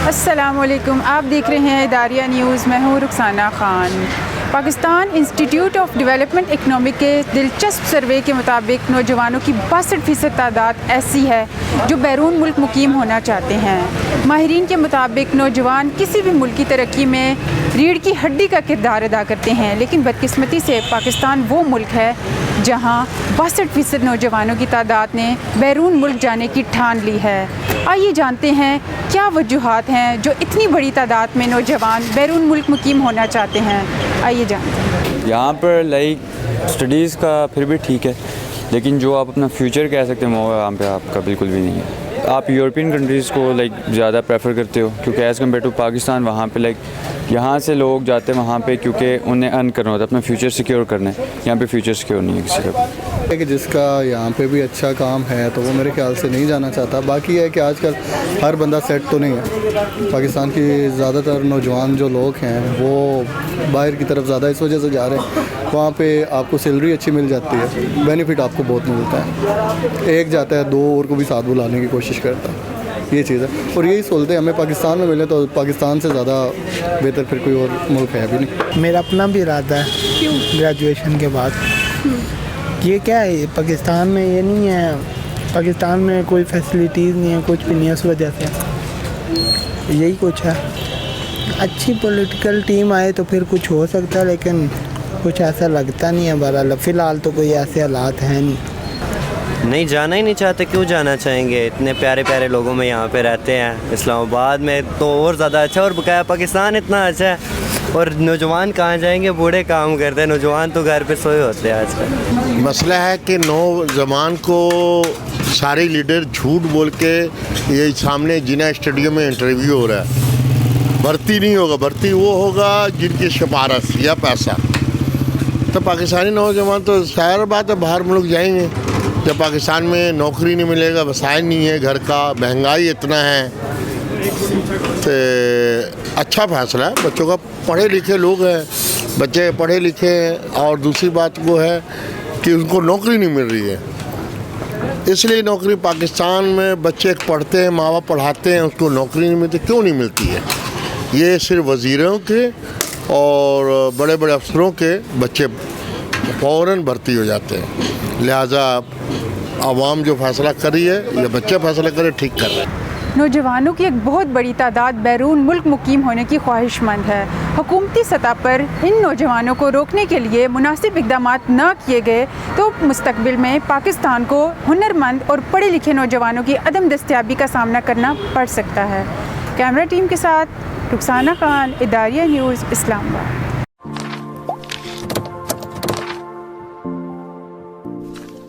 السلام علیکم، آپ دیکھ رہے ہیں اداریہ نیوز، میں ہوں Rukhsana Khan. Pakistan institute of development economic کے دلچسپ سروے کے مطابق نوجوانوں کی 62% تعداد ایسی ہے جو بیرون ملک مقیم ہونا چاہتے ہیں۔ ماہرین کے مطابق نوجوان کسی بھی ملک کی ترقی میں ریڑھ کی ہڈی کا کردار ادا کرتے ہیں، لیکن بدقسمتی سے پاکستان وہ ملک ہے جہاں 62% نوجوانوں کی تعداد نے بیرون ملک جانے کی ٹھان لی ہے۔ آئیے جانتے ہیں کیا وجوہات ہیں جو اتنی بڑی تعداد میں نوجوان بیرون ملک مقیم ہونا چاہتے ہیں۔ آئیے جانتے ہیں۔ یہاں پر اسٹڈیز کا پھر بھی ٹھیک ہے، لیکن جو آپ اپنا فیوچر کہہ سکتے ہیں وہ یہاں پہ آپ کا بالکل بھی نہیں ہے۔ آپ یورپین کنٹریز کو زیادہ پریفر کرتے ہو کیونکہ ایز کمپیئر ٹو پاکستان وہاں پہ یہاں سے لوگ جاتے ہیں وہاں پہ کیونکہ انہیں ارن کرنا ہوتا ہے، اپنا فیوچر سیکیور کرنا ہے۔ یہاں پہ فیوچر سیکیور نہیں ہے کسی کا، کہ جس کا یہاں پہ بھی اچھا کام ہے تو وہ میرے خیال سے نہیں جانا چاہتا۔ باقی ہے کہ آج کل ہر بندہ سیٹ تو نہیں ہے۔ پاکستان کی زیادہ تر نوجوان جو لوگ ہیں وہ باہر کی طرف زیادہ اس وجہ سے جا رہے ہیں، وہاں پہ آپ کو سیلری اچھی مل جاتی ہے، بینیفٹ آپ کو بہت ملتا ہے۔ ایک جاتا ہے، 2 اور کو بھی ساتھ بلانے کی کوشش کرتا ہے، یہ چیز ہے۔ اور یہی سہولتیں ہمیں پاکستان میں ملیں تو پاکستان سے زیادہ بہتر پھر کوئی اور ملک ہے بھی نہیں۔ میرا اپنا بھی ارادہ ہے گریجویشن کے بعد۔ یہ کیا ہے، پاکستان میں یہ نہیں ہے، پاکستان میں کوئی فیسلٹیز نہیں ہے، کچھ بھی نہیں ہے، اس وجہ سے یہی کچھ ہے۔ اچھی پولیٹیکل ٹیم آئے تو پھر کچھ ہو سکتا ہے، لیکن کچھ ایسا لگتا نہیں ہے۔ بہرحال فی الحال تو کوئی ایسے حالات ہیں نہیں۔ جانا ہی نہیں چاہتے، کیوں جانا چاہیں گے؟ اتنے پیارے پیارے لوگوں میں یہاں پہ رہتے ہیں، اسلام آباد میں تو اور زیادہ اچھا، اور بقایا پاکستان اتنا اچھا ہے۔ اور نوجوان کہاں جائیں گے؟ بوڑھے کام کرتے ہیں، نوجوان تو گھر پہ سوئے ہوتے ہیں آج کل۔ مسئلہ ہے کہ نوجوان کو سارے لیڈر جھوٹ بول کے یہ سامنے جنا اسٹیڈیم میں انٹرویو ہو رہا ہے، بھرتی نہیں ہوگا، بھرتی وہ ہوگا جن کی سفارش یا پیسہ۔ تو پاکستانی نوجوان تو ظاہر بات ہے باہر ملک جائیں گے، جب پاکستان میں نوکری نہیں ملے گا، وسائل نہیں ہے گھر کا، مہنگائی اتنا ہے، تو اچھا فیصلہ ہے۔ بچوں کا پڑھے لکھے لوگ ہیں، بچے پڑھے لکھے ہیں، اور دوسری بات وہ ہے کہ ان کو نوکری نہیں مل رہی ہے، اس لیے نوکری پاکستان میں بچے پڑھتے ہیں، ماں باپ پڑھاتے ہیں، اس کو نوکری نہیں ملتی۔ کیوں نہیں ملتی ہے؟ یہ صرف وزیروں کے اور بڑے بڑے افسروں کے بچے فوراً بھرتی ہو جاتے ہیں، لہٰذا عوام جو فیصلہ کری ہے یا بچے فیصلہ کرے ٹھیک کر رہے ہیں۔ نوجوانوں کی ایک بہت بڑی تعداد بیرون ملک مقیم ہونے کی خواہش مند ہے۔ حکومتی سطح پر ان نوجوانوں کو روکنے کے لیے مناسب اقدامات نہ کیے گئے تو مستقبل میں پاکستان کو ہنرمند اور پڑھے لکھے نوجوانوں کی عدم دستیابی کا سامنا کرنا پڑ سکتا ہے۔ کیمرہ ٹیم کے ساتھ رخسانہ خان، اداریہ نیوز، اسلام آباد۔